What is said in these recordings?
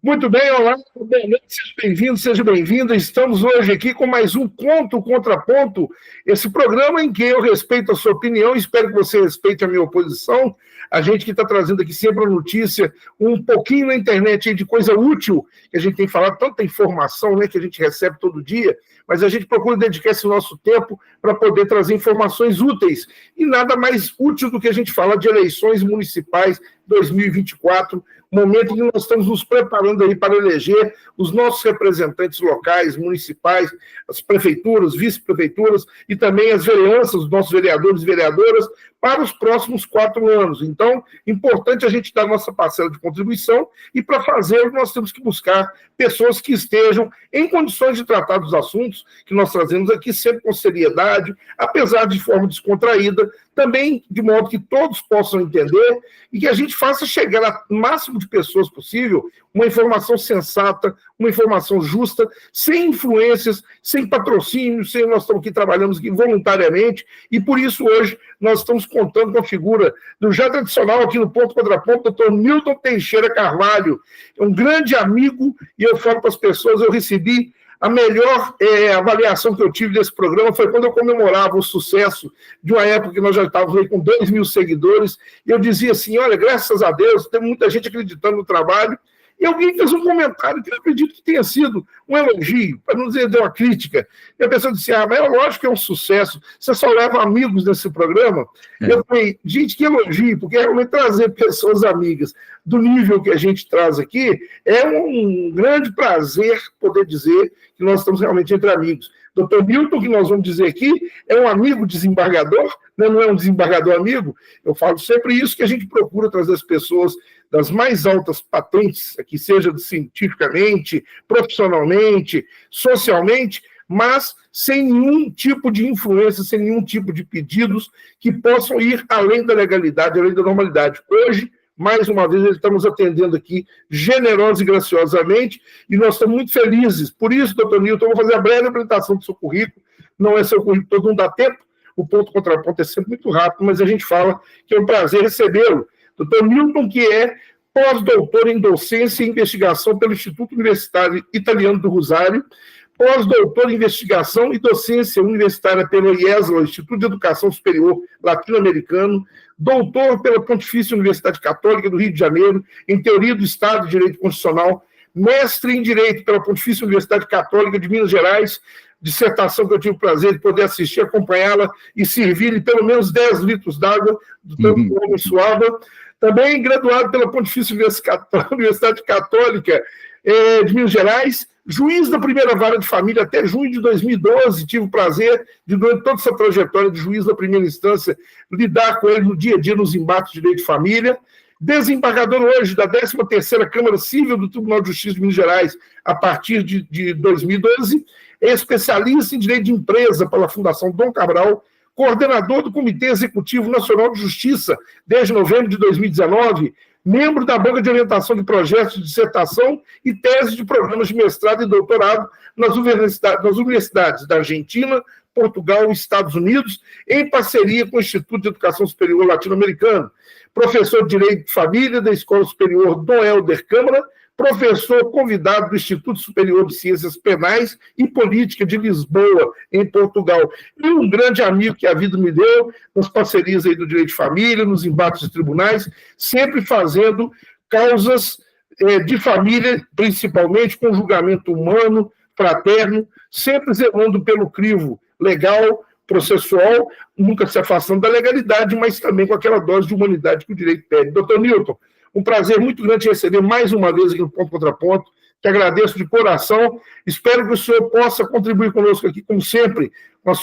Muito bem, olá, boa noite, seja bem-vindo, seja bem-vinda. Estamos hoje aqui com mais um Ponto Contraponto, esse programa em que eu respeito a sua opinião, espero que você respeite a minha oposição. A gente que está trazendo aqui sempre a notícia, um pouquinho na internet aí de coisa útil, que a gente tem falado, tanta informação, né, que a gente recebe todo dia, mas a gente procura dedicar esse nosso tempo para poder trazer informações úteis. E nada mais útil do que a gente falar de eleições municipais 2024, momento em que nós estamos nos preparando aí para eleger os nossos representantes locais, municipais, as prefeituras, vice-prefeituras e também as vereanças, os nossos vereadores e vereadoras, para os próximos 4 anos. Então, importante a gente dar a nossa parcela de contribuição e, para fazer, nós temos que buscar pessoas que estejam em condições de tratar dos assuntos que nós trazemos aqui, sempre com seriedade, apesar de forma descontraída, também de modo que todos possam entender e que a gente faça chegar ao máximo de pessoas possível uma informação sensata, uma informação justa, sem influências, sem patrocínio, nós estamos aqui, trabalhamos aqui voluntariamente, e por isso hoje nós estamos contando com a figura do já tradicional aqui no Ponto Contraponto, doutor Newton Teixeira Carvalho, um grande amigo, e eu falo para as pessoas, eu recebi a melhor avaliação que eu tive desse programa foi quando eu comemorava o sucesso de uma época que nós já estávamos aí com 2.000 seguidores, e eu dizia assim, olha, graças a Deus, tem muita gente acreditando no trabalho, e alguém fez um comentário que eu acredito que tenha sido um elogio, para não dizer uma crítica. E a pessoa disse, mas é lógico que é um sucesso, você só leva amigos nesse programa. E eu falei, gente, que elogio, porque realmente trazer pessoas amigas do nível que a gente traz aqui é um grande prazer poder dizer que nós estamos realmente entre amigos. Doutor Newton, que nós vamos dizer aqui, é um amigo desembargador, né? Não é um desembargador amigo. Eu falo sempre isso, que a gente procura trazer as pessoas das mais altas patentes, que seja cientificamente, profissionalmente, socialmente, mas sem nenhum tipo de influência, sem nenhum tipo de pedidos que possam ir além da legalidade, além da normalidade. Hoje, mais uma vez, estamos atendendo aqui generosa e graciosamente, e nós estamos muito felizes. Por isso, doutor Newton, eu vou fazer a breve apresentação do seu currículo. Não é seu currículo, todo mundo dá tempo. O Ponto Contraponto é sempre muito rápido, mas a gente fala que é um prazer recebê-lo. Doutor Newton, que é pós-doutor em docência e investigação pelo Instituto Universitário Italiano do Rosário, pós-doutor em investigação e docência universitária pelo IESLA, Instituto de Educação Superior Latino-Americano, doutor pela Pontifícia Universidade Católica do Rio de Janeiro, em Teoria do Estado e Direito Constitucional, mestre em Direito pela Pontifícia Universidade Católica de Minas Gerais, dissertação que eu tive o prazer de poder assistir, acompanhá-la e servir-lhe pelo menos 10 litros d'água, do tanto que o homem suava. Também graduado pela Pontifícia Universidade Católica de Minas Gerais, juiz da primeira vara de família até junho de 2012, tive o prazer de, durante toda essa trajetória de juiz da primeira instância, lidar com ele no dia a dia nos embates de direito de família, desembargador hoje da 13ª Câmara Civil do Tribunal de Justiça de Minas Gerais, a partir de 2012, é especialista em direito de empresa pela Fundação Dom Cabral, coordenador do Comitê Executivo Nacional de Justiça desde novembro de 2019, membro da Banca de Orientação de Projetos de Dissertação e Tese de Programas de Mestrado e Doutorado nas universidades da Argentina, Portugal e Estados Unidos, em parceria com o Instituto de Educação Superior Latino-Americano. Professor de Direito de Família da Escola Superior Dom Helder Câmara, professor convidado do Instituto Superior de Ciências Penais e Política de Lisboa, em Portugal. E um grande amigo que a vida me deu, nas parcerias aí do direito de família, nos embates de tribunais, sempre fazendo causas de família, principalmente com julgamento humano, fraterno, sempre zelando pelo crivo legal, processual, nunca se afastando da legalidade, mas também com aquela dose de humanidade que o direito pede. Doutor Newton, um prazer muito grande te receber mais uma vez aqui no Ponto Contraponto. Te agradeço de coração. Espero que o senhor possa contribuir conosco aqui, como sempre, com a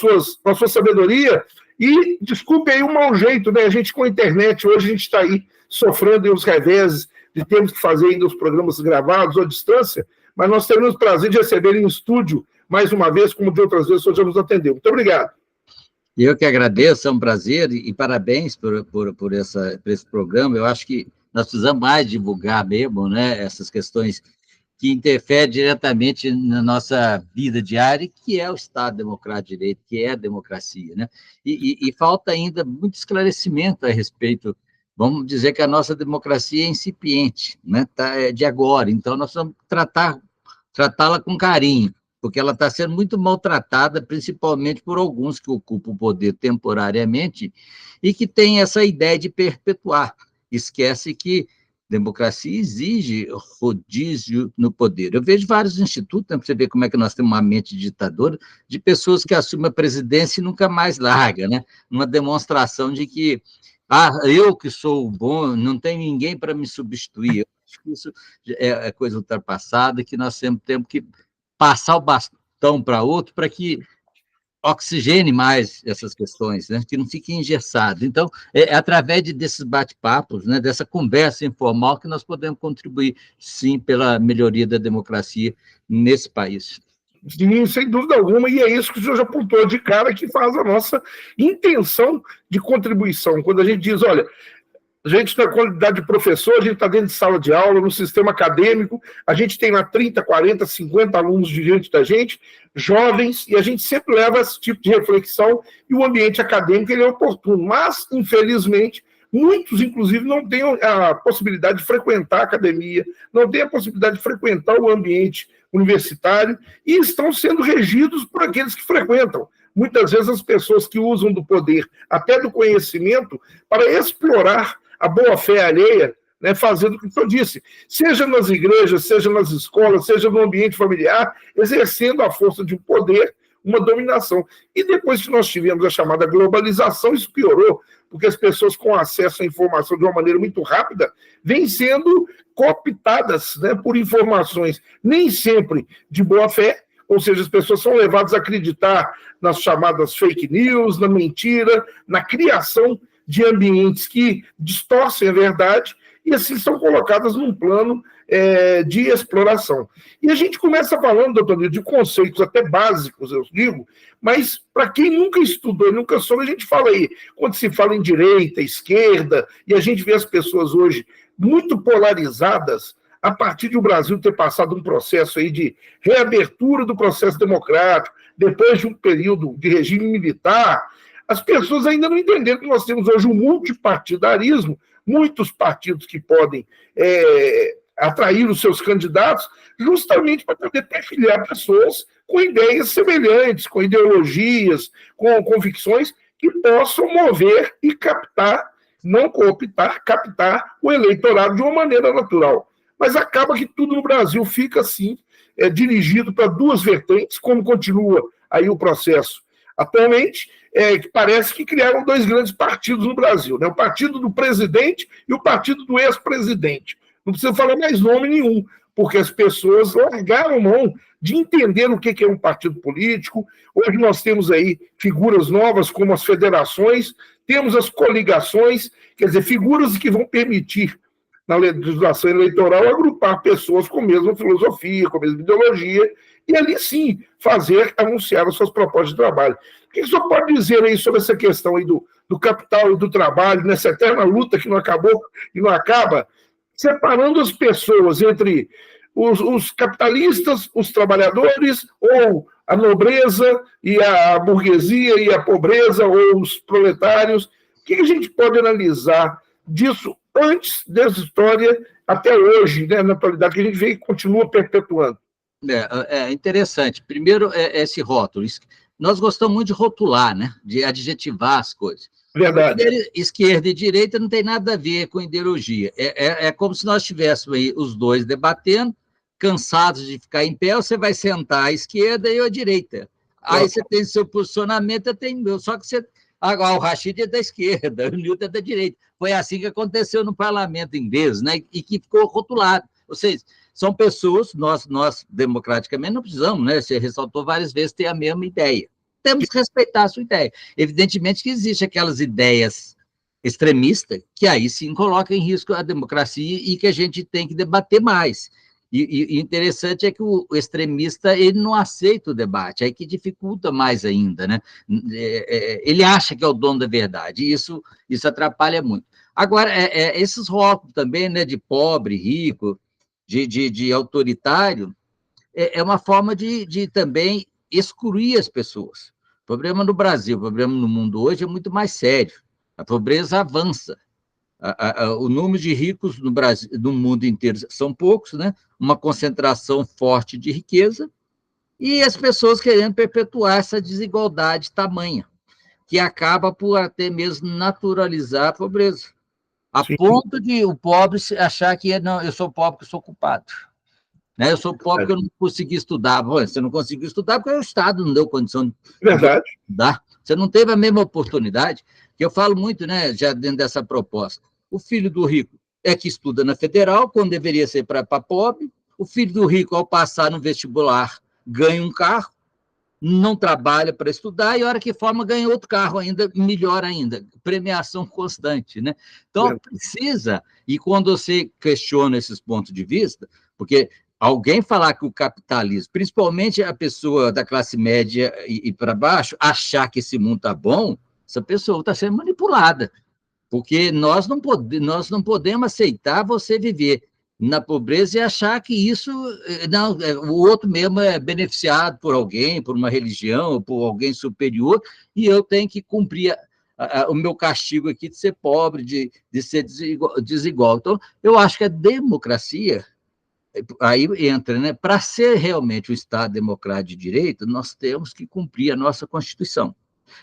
sua sabedoria. E desculpe aí o mau jeito, né? A gente com a internet, hoje a gente está aí sofrendo os reveses de termos que fazer ainda os programas gravados à distância, mas nós teremos o prazer de receber em estúdio mais uma vez, como de outras vezes o senhor já nos atendeu. Muito obrigado. Eu que agradeço, é um prazer e parabéns por esse programa. Eu acho que nós precisamos mais divulgar mesmo, né, essas questões que interferem diretamente na nossa vida diária, que é o Estado Democrático de Direito, que é a democracia, né? E falta ainda muito esclarecimento a respeito vamos dizer que a nossa democracia é incipiente, né? É de agora, então nós vamos tratá-la com carinho, porque ela está sendo muito maltratada, principalmente por alguns que ocupam o poder temporariamente e que têm essa ideia de perpetuar. Esquece que democracia exige rodízio no poder. Eu vejo vários institutos, né, para você ver como é que nós temos uma mente ditadora, de pessoas que assumem a presidência e nunca mais larga, né? Uma demonstração de que eu que sou bom, não tem ninguém para me substituir. Eu acho que isso é coisa ultrapassada, que nós sempre temos que passar o bastão para outro para que oxigene mais essas questões, né? Que não fique engessado. Então, é através desses bate-papos, né? Dessa conversa informal que nós podemos contribuir, sim, pela melhoria da democracia nesse país. Sim, sem dúvida alguma, e é isso que o senhor já apontou de cara, que faz a nossa intenção de contribuição. Quando a gente diz, olha, a gente, na qualidade de professor, a gente está dentro de sala de aula, no sistema acadêmico, a gente tem lá 30, 40, 50 alunos diante da gente, jovens, e a gente sempre leva esse tipo de reflexão, e o ambiente acadêmico ele é oportuno. Mas, infelizmente, muitos, inclusive, não têm a possibilidade de frequentar a academia, não têm a possibilidade de frequentar o ambiente universitário, e estão sendo regidos por aqueles que frequentam. Muitas vezes as pessoas que usam do poder, até do conhecimento, para explorar a boa-fé alheia, né, fazendo o que eu disse, seja nas igrejas, seja nas escolas, seja no ambiente familiar, exercendo a força de um poder, uma dominação. E depois que nós tivemos a chamada globalização, isso piorou, porque as pessoas com acesso à informação de uma maneira muito rápida vêm sendo cooptadas, né, por informações nem sempre de boa-fé, ou seja, as pessoas são levadas a acreditar nas chamadas fake news, na mentira, na criação de ambientes que distorcem a verdade e assim são colocadas num plano de exploração. E a gente começa falando, doutor Nildo, de conceitos até básicos, eu digo, mas para quem nunca estudou, nunca soube, a gente fala aí, quando se fala em direita, esquerda, e a gente vê as pessoas hoje muito polarizadas, a partir de o Brasil ter passado um processo aí de reabertura do processo democrático, depois de um período de regime militar, as pessoas ainda não entenderam que nós temos hoje um multipartidarismo, muitos partidos que podem atrair os seus candidatos, justamente para poder perfilhar pessoas com ideias semelhantes, com ideologias, com convicções que possam mover e captar, não cooptar, captar o eleitorado de uma maneira natural. Mas acaba que tudo no Brasil fica assim, dirigido para duas vertentes, como continua aí o processo atualmente, que parece que criaram dois grandes partidos no Brasil, né? O partido do presidente e o partido do ex-presidente. Não precisa falar mais nome nenhum, porque as pessoas largaram mão de entender o que é um partido político. Hoje nós temos aí figuras novas como as federações, temos as coligações, quer dizer, figuras que vão permitir, na legislação eleitoral, agrupar pessoas com a mesma filosofia, com a mesma ideologia, e ali sim anunciar as suas propostas de trabalho. O que o senhor pode dizer aí sobre essa questão aí do capital e do trabalho, nessa eterna luta que não acabou e não acaba, separando as pessoas entre os capitalistas, os trabalhadores, ou a nobreza e a burguesia e a pobreza, ou os proletários? O que a gente pode analisar disso antes dessa história até hoje, né, na atualidade, que a gente vê e continua perpetuando? É interessante. Primeiro, esse rótulo. Nós gostamos muito de rotular, né? De adjetivar as coisas. Verdade. Esquerda e direita não tem nada a ver com ideologia. É como se nós estivéssemos aí os dois debatendo, cansados de ficar em pé, você vai sentar à esquerda e eu à direita. Aí você tem seu posicionamento, eu tenho meu. Só que você... Agora, o Rashid é da esquerda, o Newton é da direita. Foi assim que aconteceu no parlamento inglês, né? E que ficou rotulado. Ou seja, são pessoas, nós democraticamente não precisamos, né? Você ressaltou várias vezes, ter a mesma ideia. Temos que respeitar a sua ideia. Evidentemente que existem aquelas ideias extremistas que aí sim colocam em risco a democracia e que a gente tem que debater mais. E interessante é que o extremista ele não aceita o debate, aí que dificulta mais ainda, né? Ele acha que é o dono da verdade, e isso atrapalha muito. Agora, esses rótulos também, né, de pobre, rico, de autoritário, é uma forma de também excluir as pessoas. O problema no Brasil, o problema no mundo hoje é muito mais sério. A pobreza avança. O número de ricos no Brasil, no mundo inteiro são poucos, né? Uma concentração forte de riqueza, e as pessoas querendo perpetuar essa desigualdade tamanha, que acaba por até mesmo naturalizar a pobreza, a Sim. ponto de o pobre achar que não, eu sou pobre porque eu sou culpado. Né? Eu sou pobre porque eu não consegui estudar. Você não conseguiu estudar porque o Estado não deu condição de estudar. Você não teve a mesma oportunidade, que eu falo muito, né, já dentro dessa proposta. O filho do rico é que estuda na federal, quando deveria ser para pobre. O filho do rico, ao passar no vestibular, ganha um carro, não trabalha para estudar, e a hora que forma ganha outro carro ainda, melhor ainda, premiação constante, né? Então, precisa, e quando você questiona esses pontos de vista, porque alguém falar que o capitalismo, principalmente a pessoa da classe média e para baixo, achar que esse mundo está bom, essa pessoa está sendo manipulada, porque nós não podemos aceitar você viver na pobreza e achar que isso, não, o outro mesmo é beneficiado por alguém, por uma religião, por alguém superior, e eu tenho que cumprir o meu castigo aqui de ser pobre, de ser desigual. Então, eu acho que a democracia, aí entra, né? Para ser realmente um Estado democrático de direito, nós temos que cumprir a nossa Constituição.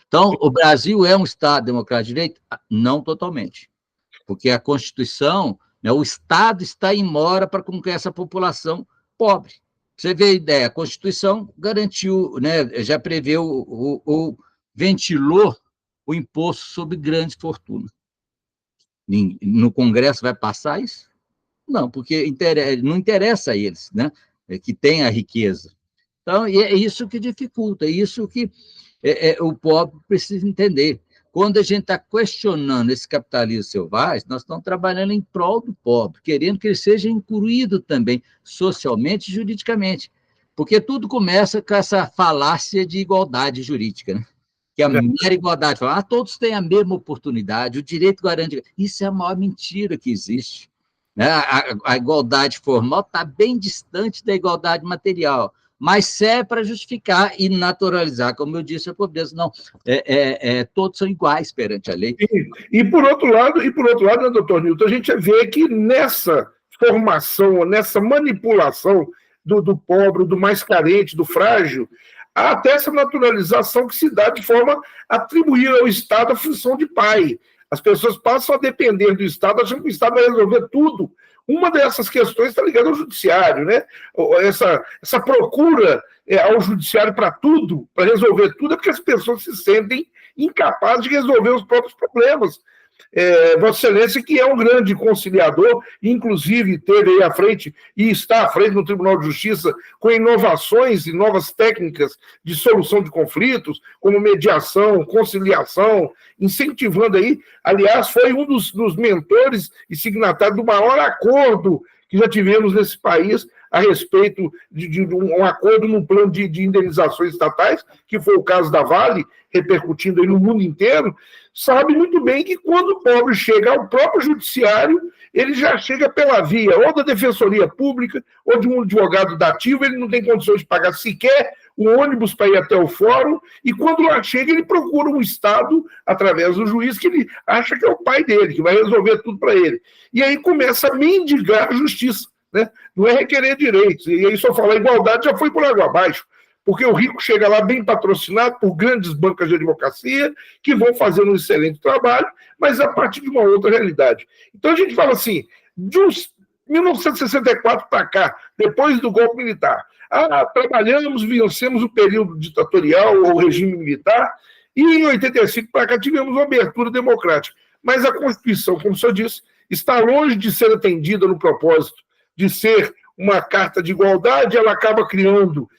Então, o Brasil é um Estado democrático de direito? Não totalmente, porque a Constituição, né, o Estado está em mora para com essa população pobre. Você vê a ideia, a Constituição garantiu, né, já preveu, ventilou o imposto sobre grandes fortunas. No Congresso vai passar isso? Não, porque não interessa a eles, né, que tem a riqueza. Então, é isso que dificulta, é isso que o pobre precisa entender. Quando a gente está questionando esse capitalismo selvagem, nós estamos trabalhando em prol do pobre, querendo que ele seja incluído também, socialmente e juridicamente. Porque tudo começa com essa falácia de igualdade jurídica, né? Que a mera igualdade, fala, todos têm a mesma oportunidade, o direito garante. Isso é a maior mentira que existe. Né? A igualdade formal está bem distante da igualdade material, mas serve para justificar e naturalizar, como eu disse, a pobreza. Não, todos são iguais perante a lei. E por outro lado, né, doutor Nilton, a gente vê que nessa formação, nessa manipulação do pobre, do mais carente, do frágil, há até essa naturalização que se dá de forma a atribuir ao Estado a função de pai. As pessoas passam a depender do Estado, achando que o Estado vai resolver tudo. Uma dessas questões está ligada ao judiciário, né? Essa procura ao judiciário para tudo, para resolver tudo, é porque as pessoas se sentem incapazes de resolver os próprios problemas. Vossa Excelência, que é um grande conciliador, inclusive teve aí à frente e está à frente no Tribunal de Justiça com inovações e novas técnicas de solução de conflitos, como mediação, conciliação, incentivando aí, aliás, foi um dos mentores e signatários do maior acordo que já tivemos nesse país a respeito de um acordo no plano de indenizações estatais, que foi o caso da Vale, repercutindo aí no mundo inteiro, sabe muito bem que quando o pobre chega ao próprio judiciário, ele já chega pela via ou da Defensoria Pública ou de um advogado dativo, ele não tem condições de pagar sequer o ônibus para ir até o fórum, e quando lá chega, ele procura um Estado, através do juiz, que ele acha que é o pai dele, que vai resolver tudo para ele. E aí começa a mendigar a justiça, né? Não é requerer direitos. E aí só falar igualdade já foi por água abaixo, porque o rico chega lá bem patrocinado por grandes bancas de advocacia, que vão fazer um excelente trabalho, mas a partir de uma outra realidade. Então a gente fala assim, de uns 1964 para cá, depois do golpe militar, trabalhamos, vencemos o período ditatorial ou regime militar, e em 85 para cá tivemos uma abertura democrática. Mas a Constituição, como o senhor disse, está longe de ser atendida no propósito de ser uma carta de igualdade, ela acaba criando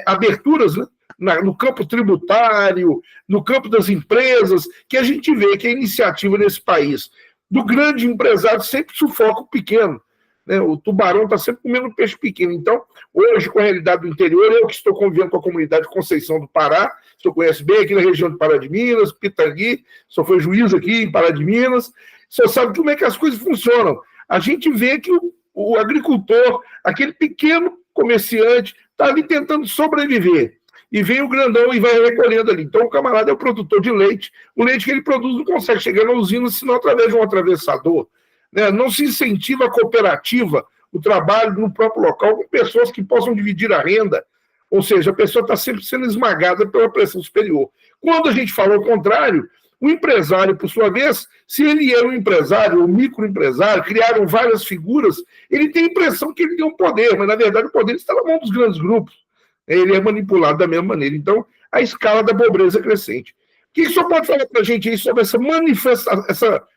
aberturas, né, no campo tributário, no campo das empresas, que a gente vê que a iniciativa nesse país do grande empresário sempre sufoca o pequeno. Né? O tubarão está sempre comendo peixe pequeno. Então, hoje, com a realidade do interior, eu que estou convivendo com a comunidade de Conceição do Pará, o senhor conhece bem aqui na região de Pará de Minas, Pitangui, o senhor foi juiz aqui em Pará de Minas, o senhor sabe como é que as coisas funcionam. A gente vê que o agricultor, aquele pequeno comerciante, está ali tentando sobreviver. e vem o grandão e vai recolhendo ali. Então, o camarada é o produtor de leite, o leite que ele produz não consegue chegar na usina, senão através de um atravessador. Né? Não se incentiva a cooperativa, o trabalho no próprio local, com pessoas que possam dividir a renda, ou seja, a pessoa está sempre sendo esmagada pela pressão superior. Quando a gente fala o contrário, o empresário, por sua vez, se ele é um empresário ou microempresário, criaram várias figuras, ele tem a impressão que ele tem um poder, mas, na verdade, o poder está na mão dos grandes grupos. Ele é manipulado da mesma maneira. Então, a escala da pobreza é crescente. O que o senhor pode falar para a gente aí sobre essa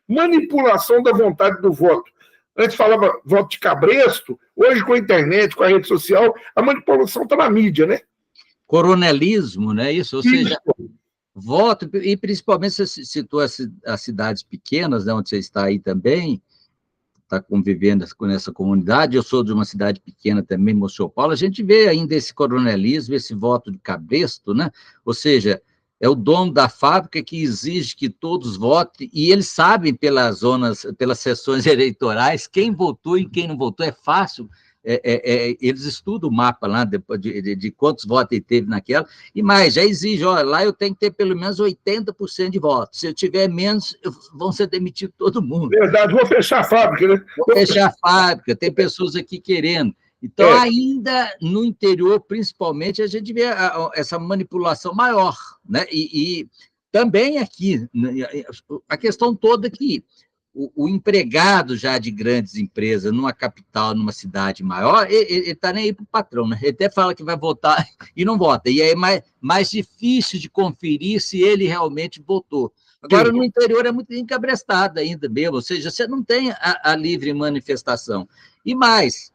manipulação da vontade do voto? Antes falava voto de cabresto, hoje com a internet, com a rede social, a manipulação está na mídia, né? Coronelismo, né? Isso, ou seja, voto, e principalmente você citou as cidades pequenas, né, onde você está aí também, está convivendo com essa comunidade, eu sou de uma cidade pequena também, Mossoró, Paulo, a gente vê ainda esse coronelismo, esse voto de cabresto, né? Ou seja, é o dono da fábrica que exige que todos votem, e eles sabem pelas sessões eleitorais, quem votou e quem não votou, é fácil, eles estudam o mapa lá de quantos votos ele teve naquela, e mais, já exige, olha, lá eu tenho que ter pelo menos 80% de votos, se eu tiver menos, vão ser demitidos todo mundo. Verdade, vou fechar a fábrica, né? Vou fechar a fábrica, tem pessoas aqui querendo. Então, ainda no interior, principalmente, a gente vê essa manipulação maior, né? E também aqui, a questão toda é que o empregado já de grandes empresas, numa capital, numa cidade maior, ele está nem aí para o patrão, né? Ele até fala que vai votar e não vota. E aí é mais difícil de conferir se ele realmente votou. Agora, no interior é muito encabrestado ainda mesmo, ou seja, você não tem a livre manifestação. E mais,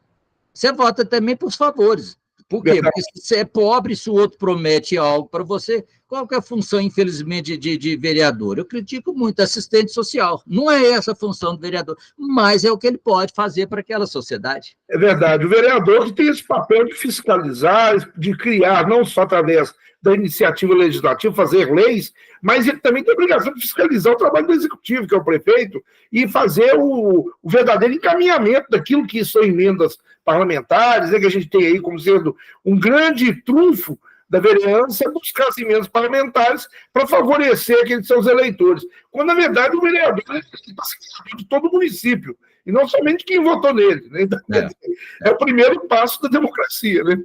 você vota também por favores. Por quê? Porque se você é pobre, se o outro promete algo para você, qual que é a função, infelizmente, de vereador? Eu critico muito assistente social. Não é essa a função do vereador, mas é o que ele pode fazer para aquela sociedade. É verdade. O vereador que tem esse papel de fiscalizar, de criar, não só através da iniciativa legislativa, fazer leis, mas ele também tem a obrigação de fiscalizar o trabalho do executivo, que é o prefeito, e fazer o verdadeiro encaminhamento daquilo que são emendas parlamentares, né, que a gente tem aí como sendo um grande trunfo da vereança, buscar as emendas parlamentares para favorecer aqueles seus eleitores. Quando, na verdade, o vereador está sendo de todo o município, e não somente quem votou nele. Né? Então, é o primeiro passo da democracia, né?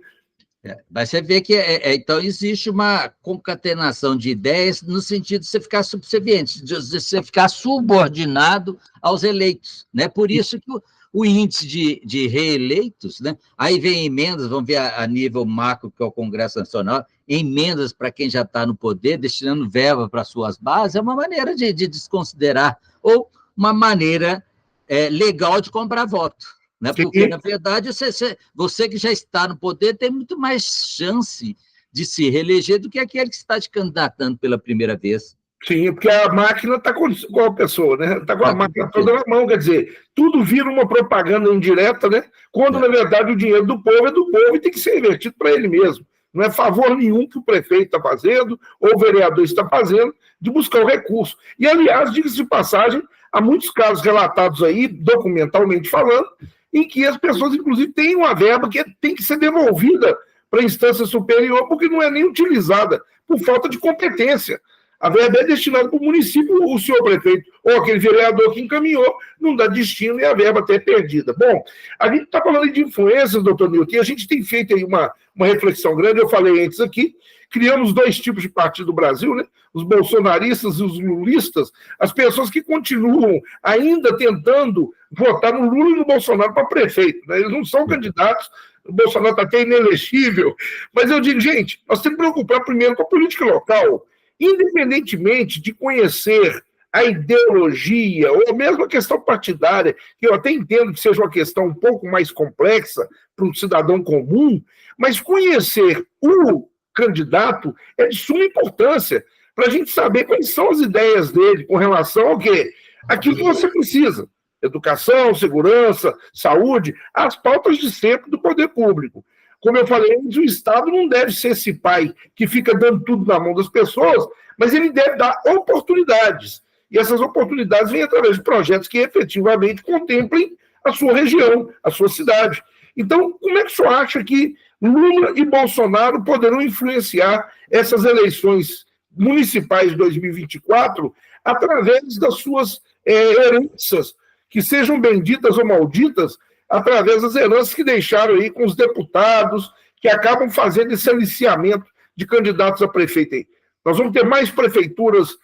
Mas você vê que, então, existe uma concatenação de ideias no sentido de você ficar subserviente, de você ficar subordinado aos eleitos, né? Por isso que o índice de reeleitos, né? Aí vem emendas, vamos ver a nível macro, que é o Congresso Nacional, emendas para quem já está no poder, destinando verba para suas bases, é uma maneira de desconsiderar, ou uma maneira legal de comprar voto. Né? Porque, na verdade, você que já está no poder tem muito mais chance de se reeleger do que aquele que está te candidatando pela primeira vez. Sim, porque a máquina está com a pessoa, né? Está com a máquina toda na mão, quer dizer, tudo vira uma propaganda indireta, né? Quando, na verdade, o dinheiro do povo é do povo e tem que ser invertido para ele mesmo. Não é favor nenhum que o prefeito está fazendo, ou o vereador está fazendo, de buscar o recurso. E, aliás, diga-se de passagem, há muitos casos relatados aí, documentalmente falando, em que as pessoas, inclusive, têm uma verba que tem que ser devolvida para a instância superior, porque não é nem utilizada, por falta de competência. A verba é destinada para o município, o senhor prefeito, ou aquele vereador que encaminhou, não dá destino e a verba até é perdida. Bom, a gente está falando de influências, doutor Nilton, e a gente tem feito aí uma reflexão grande, eu falei antes aqui, criamos 2 tipos de partido no Brasil, né? Os bolsonaristas e os lulistas, as pessoas que continuam ainda tentando votar no Lula e no Bolsonaro para prefeito, né? Eles não são candidatos, o Bolsonaro está até inelegível, mas eu digo, gente, nós temos que preocupar primeiro com a política local, independentemente de conhecer a ideologia, ou mesmo a questão partidária, que eu até entendo que seja uma questão um pouco mais complexa para o cidadão comum, mas conhecer o candidato é de suma importância para a gente saber quais são as ideias dele com relação ao quê? Aquilo que você precisa. Educação, segurança, saúde, as pautas de sempre do poder público. Como eu falei, o Estado não deve ser esse pai que fica dando tudo na mão das pessoas, mas ele deve dar oportunidades. E essas oportunidades vêm através de projetos que efetivamente contemplem a sua região, a sua cidade. Então, como é que o senhor acha que Lula e Bolsonaro poderão influenciar essas eleições municipais de 2024 através das suas heranças, que sejam benditas ou malditas, através das heranças que deixaram aí com os deputados, que acabam fazendo esse aliciamento de candidatos a prefeito aí? Nós vamos ter mais prefeituras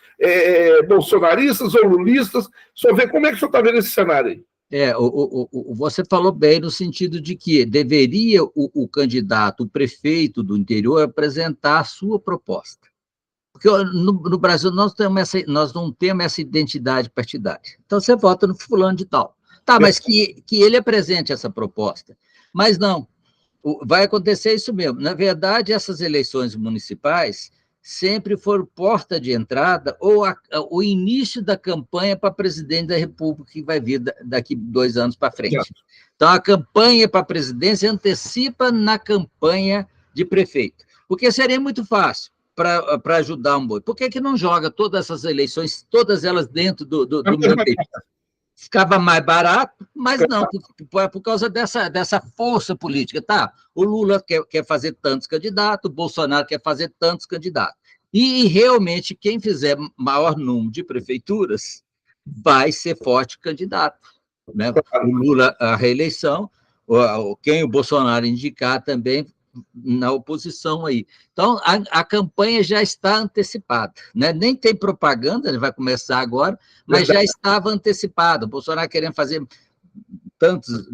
bolsonaristas ou lulistas. Só ver como é que o senhor está vendo esse cenário aí. Você falou bem no sentido de que deveria o candidato, o prefeito do interior, apresentar a sua proposta. Porque no Brasil nós não temos essa identidade partidária. Então você vota no fulano de tal. Tá, mas que ele apresente essa proposta. Mas não, vai acontecer isso mesmo. Na verdade, essas eleições municipais sempre foram porta de entrada ou o início da campanha para presidente da República, que vai vir daqui 2 anos para frente. Então, a campanha para a presidência antecipa na campanha de prefeito, porque seria muito fácil para ajudar um boi. Por que não joga todas essas eleições, todas elas dentro do meu período? Ficava mais barato, mas não, por causa dessa força política, tá? O Lula quer fazer tantos candidatos, o Bolsonaro quer fazer tantos candidatos. E realmente, quem fizer maior número de prefeituras vai ser forte candidato, né? O Lula, a reeleição, quem o Bolsonaro indicar também na oposição aí. Então, a campanha já está antecipada, né? Nem tem propaganda, ele vai começar agora, mas já estava antecipada. O Bolsonaro querendo fazer tantos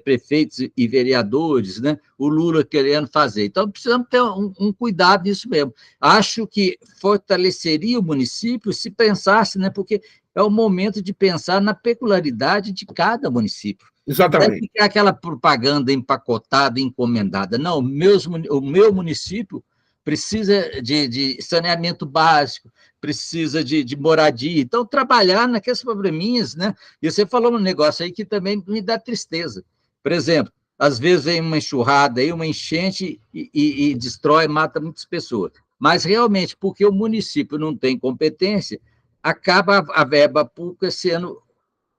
prefeitos e vereadores, né? O Lula querendo fazer. Então, precisamos ter um cuidado nisso mesmo. Acho que fortaleceria o município se pensasse, né? Porque é o momento de pensar na peculiaridade de cada município. Exatamente. Não é ficar aquela propaganda empacotada, encomendada. Não, o meu município precisa de saneamento básico, precisa de moradia. Então, trabalhar naqueles probleminhas, né? E você falou um negócio aí que também me dá tristeza. Por exemplo, às vezes vem uma enxurrada aí, uma enchente e destrói, mata muitas pessoas. Mas, realmente, porque o município não tem competência, acaba a verba pública sendo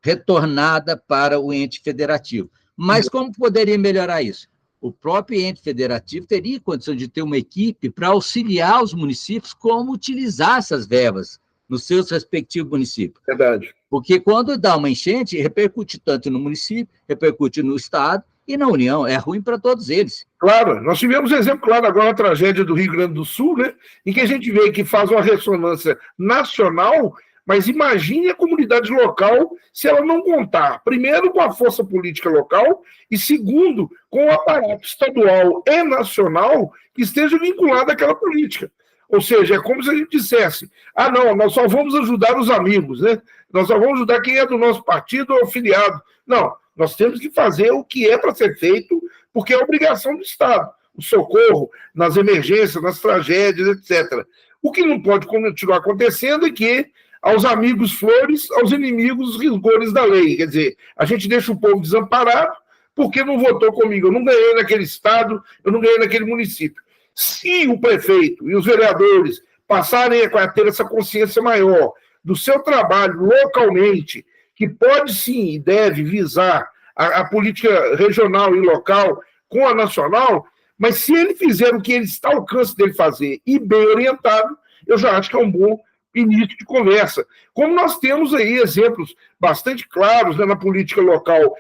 retornada para o ente federativo. Mas como poderia melhorar isso? O próprio ente federativo teria condição de ter uma equipe para auxiliar os municípios como utilizar essas verbas nos seus respectivos municípios. Verdade. Porque quando dá uma enchente, repercute tanto no município, repercute no Estado e na União. É ruim para todos eles. Claro, nós tivemos um exemplo claro agora, a tragédia do Rio Grande do Sul, né, em que a gente vê que faz uma ressonância nacional. Mas imagine a comunidade local se ela não contar, primeiro, com a força política local e, segundo, com o aparato estadual e nacional que esteja vinculado àquela política. Ou seja, é como se a gente dissesse, não, nós só vamos ajudar os amigos, né? Nós só vamos ajudar quem é do nosso partido ou afiliado. Não, nós temos que fazer o que é para ser feito, porque é obrigação do Estado. O socorro nas emergências, nas tragédias, etc. O que não pode continuar acontecendo é que aos amigos flores, aos inimigos os rigores da lei. Quer dizer, a gente deixa o povo desamparado porque não votou comigo. Eu não ganhei naquele estado, eu não ganhei naquele município. Se o prefeito e os vereadores passarem a ter essa consciência maior do seu trabalho localmente, que pode sim e deve visar a política regional e local com a nacional, mas se ele fizer o que ele está ao alcance dele fazer e bem orientado, eu já acho que é um bom início de conversa. Como nós temos aí exemplos bastante claros, né, na política local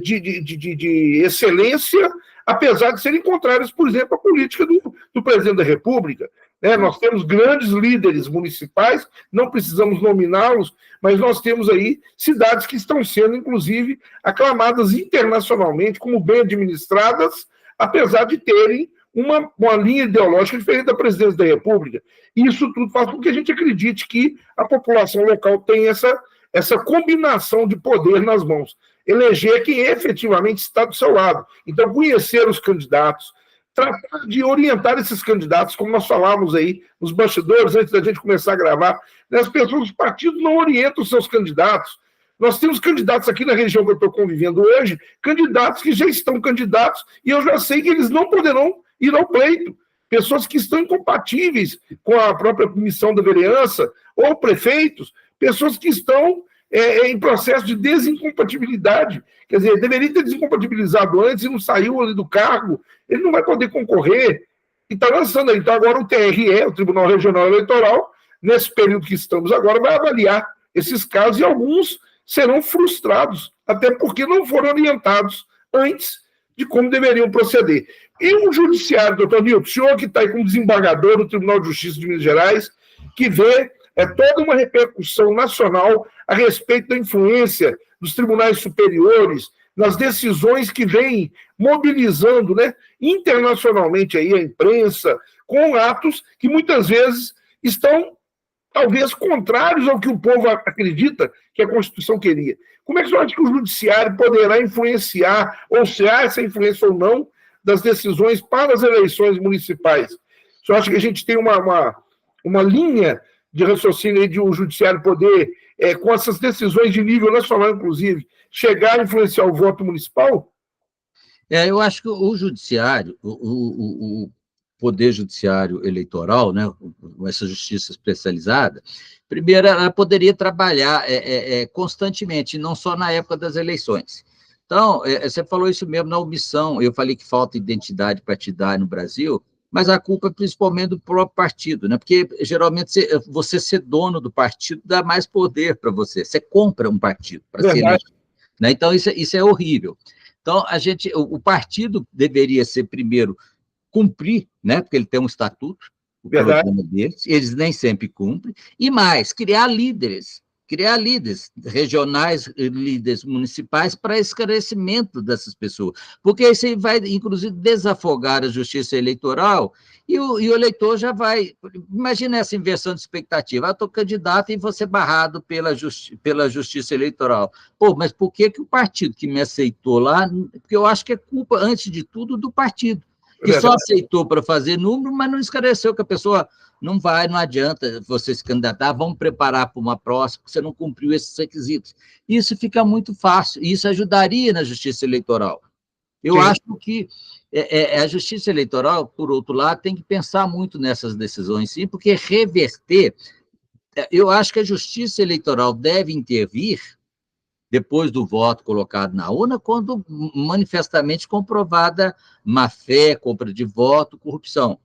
de excelência, apesar de serem contrários, por exemplo, à política do presidente da República. Né? Nós temos grandes líderes municipais, não precisamos nominá-los, mas nós temos aí cidades que estão sendo, inclusive, aclamadas internacionalmente como bem administradas, apesar de terem uma linha ideológica diferente da presidência da República. Isso tudo faz com que a gente acredite que a população local tem essa combinação de poder nas mãos. Eleger quem efetivamente está do seu lado. Então, conhecer os candidatos, tratar de orientar esses candidatos, como nós falávamos aí nos bastidores, antes da gente começar a gravar, né? As pessoas dos partidos não orientam os seus candidatos. Nós temos candidatos aqui na região que eu estou convivendo hoje, candidatos que já estão candidatos, e eu já sei que eles não poderão ir ao pleito. Pessoas que estão incompatíveis com a própria missão da vereança, ou prefeitos, pessoas que estão em processo de desincompatibilidade. Quer dizer, deveria ter desincompatibilizado antes e não saiu ali do cargo, ele não vai poder concorrer. E está lançando aí. Então, agora o TRE, o Tribunal Regional Eleitoral, nesse período que estamos agora, vai avaliar esses casos e alguns serão frustrados, até porque não foram orientados antes de como deveriam proceder. E o judiciário, doutor Nilton, o senhor que está aí como desembargador do Tribunal de Justiça de Minas Gerais, que vê toda uma repercussão nacional a respeito da influência dos tribunais superiores, nas decisões que vêm mobilizando, né, internacionalmente aí a imprensa, com atos que muitas vezes estão, talvez, contrários ao que o povo acredita que a Constituição queria. Como é que você acha que o judiciário poderá influenciar, ou se há essa influência ou não, das decisões para as eleições municipais? Você acha que a gente tem uma linha de raciocínio aí de o judiciário poder, com essas decisões de nível nacional, inclusive, chegar a influenciar o voto municipal? Eu acho que o judiciário, o poder judiciário eleitoral, né, essa justiça especializada, primeiro, ela poderia trabalhar constantemente, não só na época das eleições. Então, você falou isso mesmo na omissão, eu falei que falta identidade partidária no Brasil, mas a culpa é principalmente do próprio partido, né? Porque geralmente você ser dono do partido dá mais poder para você. Você compra um partido para ser eleito, né? Então, isso é horrível. Então, o partido deveria ser, primeiro, cumprir, né? Porque ele tem um estatuto, o programa deles, eles nem sempre cumprem, e mais, criar líderes regionais, líderes municipais para esclarecimento dessas pessoas, porque isso vai, inclusive, desafogar a justiça eleitoral e o eleitor já vai... Imagina essa inversão de expectativa. Eu estou candidato e vou ser barrado pela justiça eleitoral. Pô, mas por que o partido que me aceitou lá... Porque eu acho que é culpa, antes de tudo, do partido, que só aceitou para fazer número, mas não esclareceu que a pessoa... Não adianta você se candidatar, vamos preparar para uma próxima, porque você não cumpriu esses requisitos. Isso fica muito fácil, e isso ajudaria na justiça eleitoral. Eu acho que a justiça eleitoral, por outro lado, tem que pensar muito nessas decisões, sim, porque reverter... Eu acho que a justiça eleitoral deve intervir depois do voto colocado na urna, quando manifestamente comprovada má-fé, compra de voto, corrupção.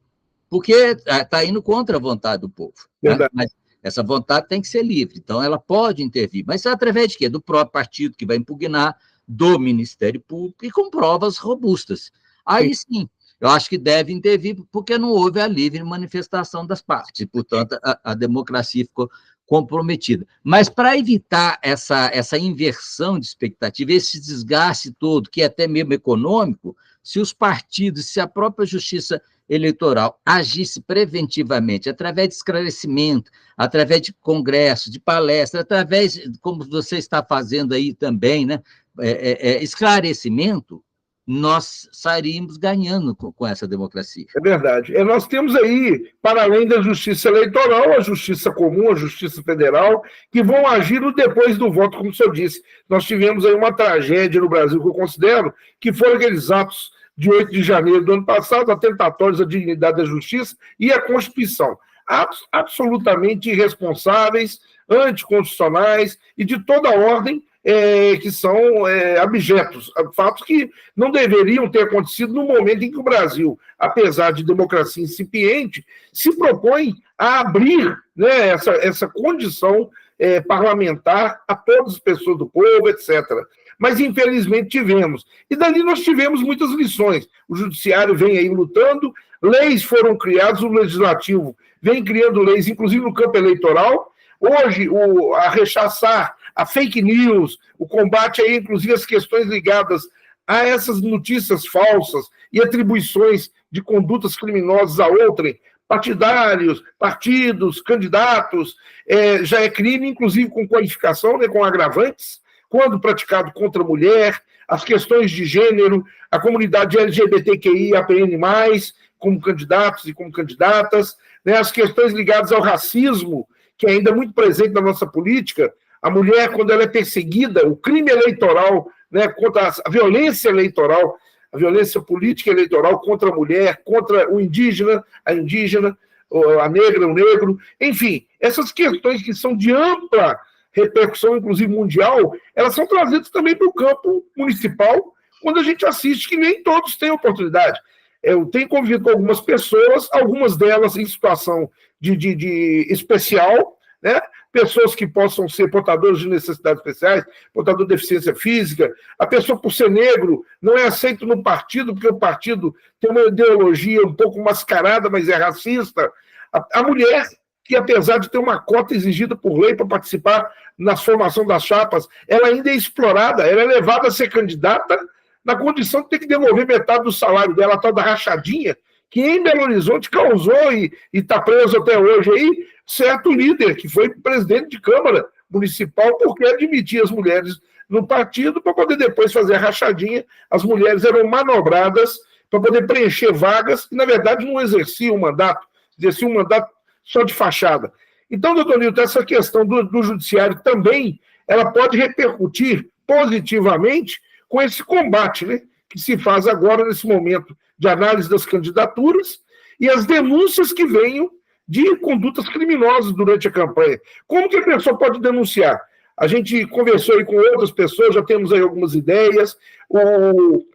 Porque está indo contra a vontade do povo. Né? Mas essa vontade tem que ser livre, então ela pode intervir. Mas através de quê? Do próprio partido que vai impugnar, do Ministério Público, e com provas robustas. Aí sim, eu acho que deve intervir, porque não houve a livre manifestação das partes, e, portanto, a democracia ficou comprometida. Mas para evitar essa inversão de expectativa, esse desgaste todo, que é até mesmo econômico, se os partidos, se a própria justiça eleitoral agisse preventivamente, através de esclarecimento, através de congresso, de palestra, através, como você está fazendo aí também, né, esclarecimento, nós sairíamos ganhando com essa democracia. É verdade. Nós temos aí, para além da justiça eleitoral, a justiça comum, a justiça federal, que vão agir depois do voto, como o senhor disse. Nós tivemos aí uma tragédia no Brasil, que eu considero, que foram aqueles atos de 8 de janeiro do ano passado, atentatórios à dignidade da justiça e à Constituição. Atos absolutamente irresponsáveis, anticonstitucionais e de toda ordem, que são abjetos, fatos que não deveriam ter acontecido no momento em que o Brasil, apesar de democracia incipiente, se propõe a abrir, né, essa condição parlamentar a todas as pessoas do povo, etc. Mas, infelizmente, tivemos. E dali nós tivemos muitas lições. O judiciário vem aí lutando, leis foram criadas, o legislativo vem criando leis, inclusive no campo eleitoral. Hoje, a rechaçar a fake news, o combate aí, inclusive, às questões ligadas a essas notícias falsas e atribuições de condutas criminosas a outrem, partidários, partidos, candidatos, já é crime, inclusive com qualificação, né, com agravantes, quando praticado contra a mulher, as questões de gênero, a comunidade LGBTQI, APN+, como candidatos e como candidatas, né, as questões ligadas ao racismo, que é ainda muito presente na nossa política, a mulher, quando ela é perseguida, o crime eleitoral, né, contra a violência eleitoral, a violência política eleitoral contra a mulher, contra o indígena, a indígena, a negra, o negro, enfim, essas questões que são de ampla repercussão, inclusive mundial, elas são trazidas também para o campo municipal, quando a gente assiste que nem todos têm oportunidade. Eu tenho convivido com algumas pessoas, algumas delas em situação de especial, né? Pessoas que possam ser portadores de necessidades especiais, portador de deficiência física, a pessoa, por ser negro, não é aceito no partido, porque o partido tem uma ideologia um pouco mascarada, mas é racista. A mulher, que apesar de ter uma cota exigida por lei para participar na formação das chapas, ela ainda é explorada, ela é levada a ser candidata na condição de ter que devolver metade do salário dela, a tal da rachadinha, que em Belo Horizonte causou e está preso até hoje aí, certo líder, que foi presidente de Câmara Municipal, porque admitia as mulheres no partido para poder depois fazer a rachadinha. As mulheres eram manobradas para poder preencher vagas que, na verdade, não exerciam o mandato, exerciam um mandato só de fachada. Então, doutor Nilton, essa questão do judiciário também, ela pode repercutir positivamente com esse combate, né, que se faz agora nesse momento de análise das candidaturas e as denúncias que venham de condutas criminosas durante a campanha. Como que a pessoa pode denunciar? A gente conversou aí com outras pessoas, já temos aí algumas ideias.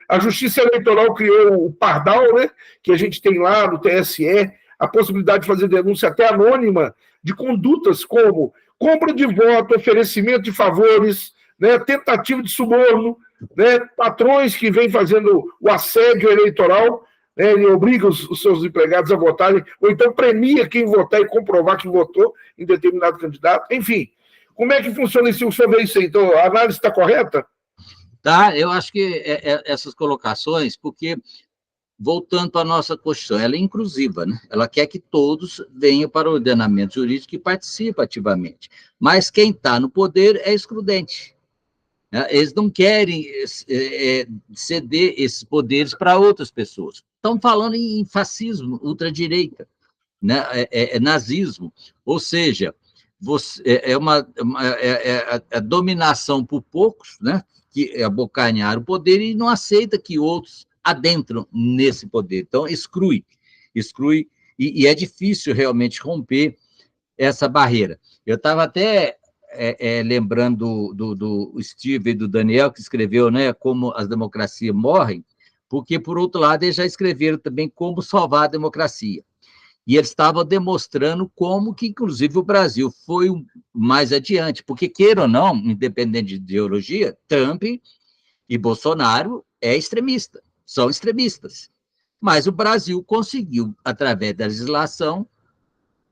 A Justiça Eleitoral criou o Pardal, né, que a gente tem lá no TSE, a possibilidade de fazer denúncia até anônima de condutas como compra de voto, oferecimento de favores, né, tentativa de suborno, né, patrões que vêm fazendo o assédio eleitoral, né, ele obriga os seus empregados a votarem, ou então premia quem votar e comprovar que votou em determinado candidato. Enfim, como é que funciona isso? O senhor vê isso aí? Então, a análise está correta? Tá, eu acho que essas colocações, porque, voltando à nossa Constituição, ela é inclusiva, né? Ela quer que todos venham para o ordenamento jurídico e participem ativamente. Mas quem está no poder é excludente. Eles não querem ceder esses poderes para outras pessoas. Estão falando em fascismo, ultradireita, né? Nazismo. Ou seja, a dominação por poucos, né? Que abocanhar o poder e não aceita que outros adentram nesse poder. Então, exclui, e é difícil realmente romper essa barreira. Eu estava até lembrando do Steve e do Daniel, que escreveu, né, Como as Democracias Morrem, porque, por outro lado, eles já escreveram também Como Salvar a Democracia. E eles estavam demonstrando como que, inclusive, o Brasil foi mais adiante, porque, queira ou não, independente de ideologia, Trump e Bolsonaro são extremistas. Mas o Brasil conseguiu, através da legislação,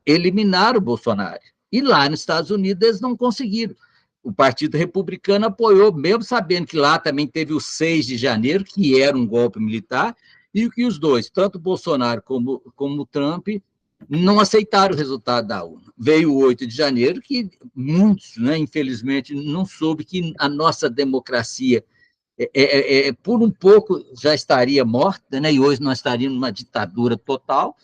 eliminar o Bolsonaro. E lá nos Estados Unidos eles não conseguiram. O Partido Republicano apoiou, mesmo sabendo que lá também teve o 6 de janeiro, que era um golpe militar, e que os dois, tanto o Bolsonaro como o Trump, não aceitaram o resultado da urna. Veio o 8 de janeiro, que muitos, né, infelizmente, não soube que a nossa democracia, por um pouco, já estaria morta, né, e hoje nós estaríamos numa ditadura total,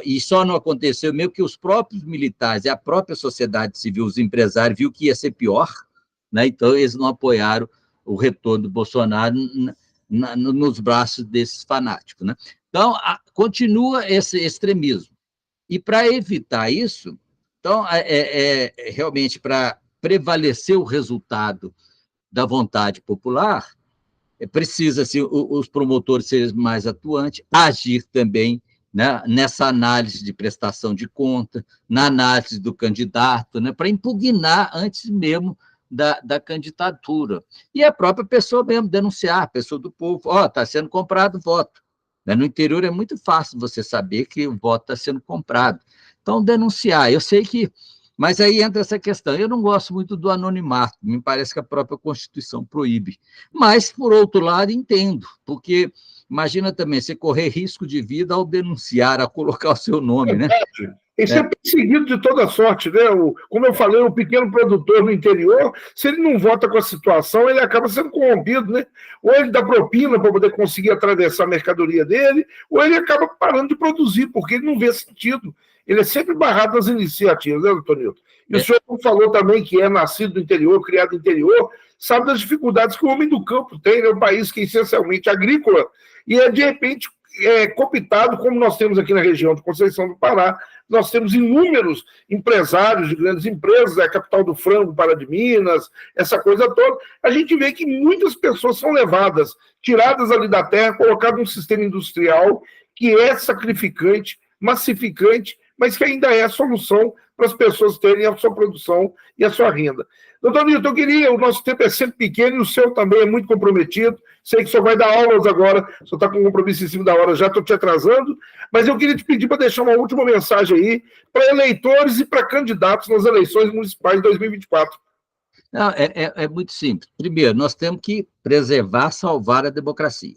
e só não aconteceu mesmo que os próprios militares e a própria sociedade civil, os empresários, viu que ia ser pior, né? Então eles não apoiaram o retorno do Bolsonaro nos braços desses fanáticos, né? Então, continua esse extremismo. E para evitar isso, então, realmente, para prevalecer o resultado da vontade popular, precisa assim, os promotores serem mais atuantes, agir também, né, nessa análise de prestação de conta, na análise do candidato, né, para impugnar antes mesmo da candidatura. E a própria pessoa mesmo denunciar, a pessoa do povo, está sendo comprado voto. Né? No interior é muito fácil você saber que o voto está sendo comprado. Então, denunciar. Eu sei que... Mas aí entra essa questão. Eu não gosto muito do anonimato, me parece que a própria Constituição proíbe. Mas, por outro lado, entendo, porque... Imagina também você correr risco de vida ao denunciar, a colocar o seu nome, né? Esse é perseguido de toda sorte, né? Como eu falei, o pequeno produtor no interior, se ele não vota com a situação, ele acaba sendo corrompido, né? Ou ele dá propina para poder conseguir atravessar a mercadoria dele, ou ele acaba parando de produzir, porque ele não vê sentido. Ele é sempre barrado nas iniciativas, né, doutor Nilton? E o senhor falou também que é nascido no interior, criado no interior, sabe das dificuldades que o homem do campo tem, é um país que é essencialmente agrícola, e de repente cooptado, como nós temos aqui na região de Conceição do Pará, nós temos inúmeros empresários de grandes empresas, a capital do frango, Pará de Minas, essa coisa toda. A gente vê que muitas pessoas são levadas, tiradas ali da terra, colocadas num sistema industrial que é sacrificante, massificante, mas que ainda é a solução para as pessoas terem a sua produção e a sua renda. Doutor Nilton, o nosso tempo é sempre pequeno e o seu também é muito comprometido. Sei que o senhor vai dar aulas agora, o senhor está com um compromisso em cima da hora, já estou te atrasando, mas eu queria te pedir para deixar uma última mensagem aí para eleitores e para candidatos nas eleições municipais de 2024. Não, é muito simples. Primeiro, nós temos que preservar, salvar a democracia.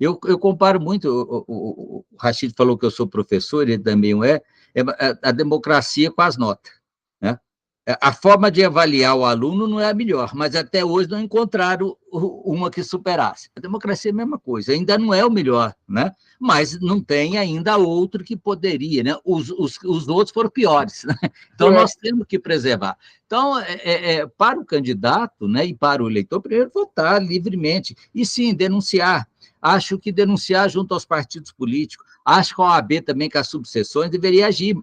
Eu comparo muito, o Rachid falou que eu sou professor, ele também é a democracia com as notas, né? A forma de avaliar o aluno não é a melhor, mas até hoje não encontraram uma que superasse. A democracia é a mesma coisa, ainda não é o melhor, né? Mas não tem ainda outro que poderia, né? Os outros foram piores, né? Então, nós temos que preservar. Então, para o candidato, né, e para o eleitor, primeiro votar livremente, e sim, denunciar. Acho que denunciar junto aos partidos políticos. Acho que a OAB também, com as subseções, deveria agir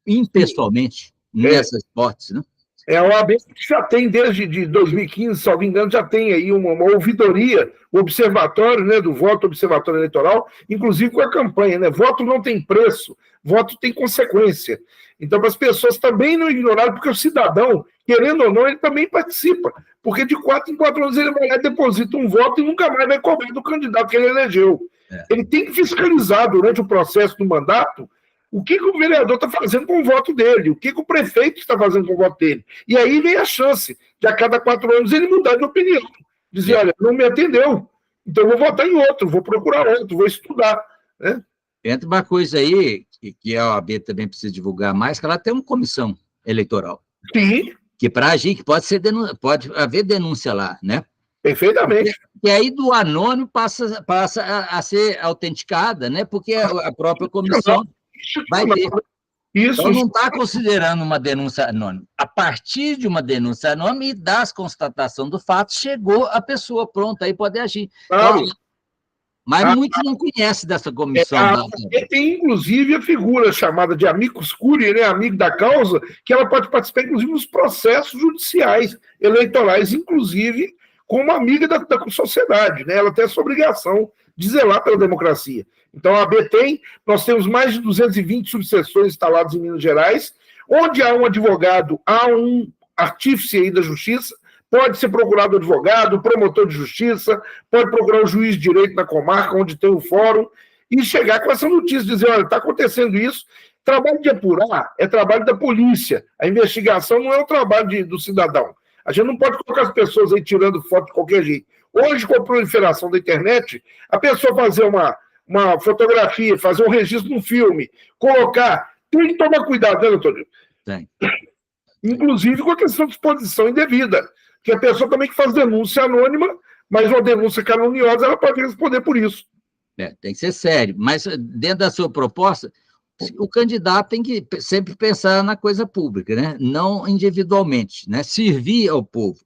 impessoalmente nessas hipóteses, né? A OAB já tem, desde 2015, se não me engano, já tem aí uma ouvidoria, o observatório, né, do voto, observatório eleitoral, inclusive com a campanha, né? Voto não tem preço, voto tem consequência. Então, para as pessoas também não ignorarem, porque o cidadão, querendo ou não, ele também participa. Porque de 4 em 4 anos ele vai lá e deposita um voto e nunca mais vai cobrar do candidato que ele elegeu. Ele tem que fiscalizar durante o processo do mandato o que o vereador está fazendo com o voto dele, o que o prefeito está fazendo com o voto dele. E aí vem a chance de, a cada 4 anos, ele mudar de opinião. Dizer, olha, não me atendeu, então eu vou votar em outro, vou procurar outro, vou estudar, né? Entra uma coisa aí, que a OAB também precisa divulgar mais, que ela tem uma comissão eleitoral. Sim. Que para agir, que pode haver denúncia lá, né? Perfeitamente. E aí do anônimo passa a ser autenticada, né? Porque a própria comissão vai ter. Então, não está considerando uma denúncia anônima. A partir de uma denúncia anônima e das constatações do fato, chegou a pessoa pronta, aí pode agir. Então, mas muitos não conhecem dessa comissão. Tem, inclusive, a figura chamada de amicus curiae, né, amigo da causa, que ela pode participar, inclusive, nos processos judiciais, eleitorais, inclusive, como amiga da sociedade, né? Ela tem essa obrigação de zelar pela democracia. Então, a AB nós temos mais de 220 subseções instaladas em Minas Gerais, onde há um advogado, há um artífice aí da justiça, pode ser procurado advogado, promotor de justiça, pode procurar o juiz de direito na comarca, onde tem o fórum, e chegar com essa notícia, dizer, olha, está acontecendo isso. Trabalho de apurar é trabalho da polícia, a investigação não é o trabalho do cidadão. A gente não pode colocar as pessoas aí tirando foto de qualquer jeito. Hoje, com a proliferação da internet, a pessoa fazer uma fotografia, fazer um registro de um filme, colocar, tem que tomar cuidado, né, doutor? Tem. Inclusive com a questão de exposição indevida, que a pessoa também que faz denúncia anônima, mas uma denúncia caluniosa, ela pode responder por isso. Tem que ser sério, mas dentro da sua proposta, o candidato tem que sempre pensar na coisa pública, né? Não individualmente, né? Servir ao povo.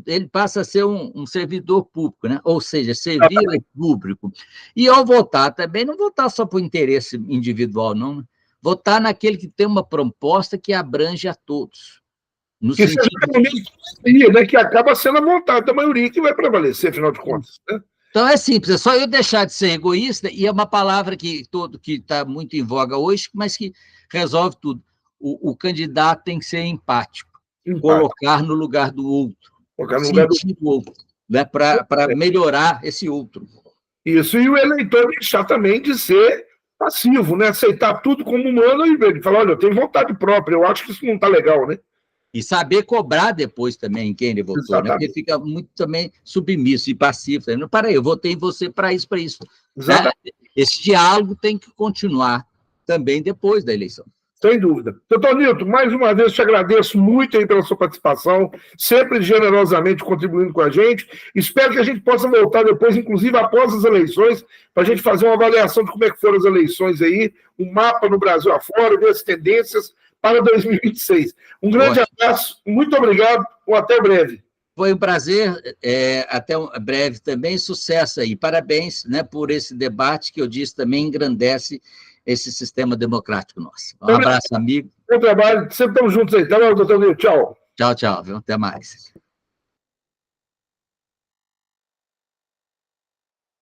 Ele passa a ser um servidor público, né? Ou seja, servir ao público. E ao votar também, não votar só por interesse individual, não. Votar naquele que tem uma proposta que abrange a todos. No sentido... né, que acaba sendo a vontade da maioria que vai prevalecer, afinal de contas, né? Então, é simples, é só eu deixar de ser egoísta, e é uma palavra que está muito em voga hoje, mas que resolve tudo. O candidato tem que ser empático, colocar no lugar do outro, sentir o outro, né, para melhorar esse outro. Isso, e o eleitor deixar também de ser passivo, né, aceitar tudo como humano e falar, olha, eu tenho vontade própria, eu acho que isso não está legal, né? E saber cobrar depois também em quem ele votou, né? Porque fica muito também submisso e passivo. Não, peraí, eu votei em você para isso, para isso. Né? Esse diálogo tem que continuar também depois da eleição. Sem dúvida. Doutor Nilton, mais uma vez te agradeço muito aí pela sua participação, sempre generosamente contribuindo com a gente. Espero que a gente possa voltar depois, inclusive após as eleições, para a gente fazer uma avaliação de como é que foram as eleições aí, um mapa no Brasil afora, ver as tendências para 2026. Um grande abraço, muito obrigado, até breve. Foi um prazer, até breve também, sucesso aí. Parabéns, né, por esse debate que eu disse também engrandece esse sistema democrático nosso. Um abraço, amigo. Bom trabalho, sempre estamos juntos aí. Até logo, doutor Nil. Tchau. Tchau, tchau. Viu? Até mais.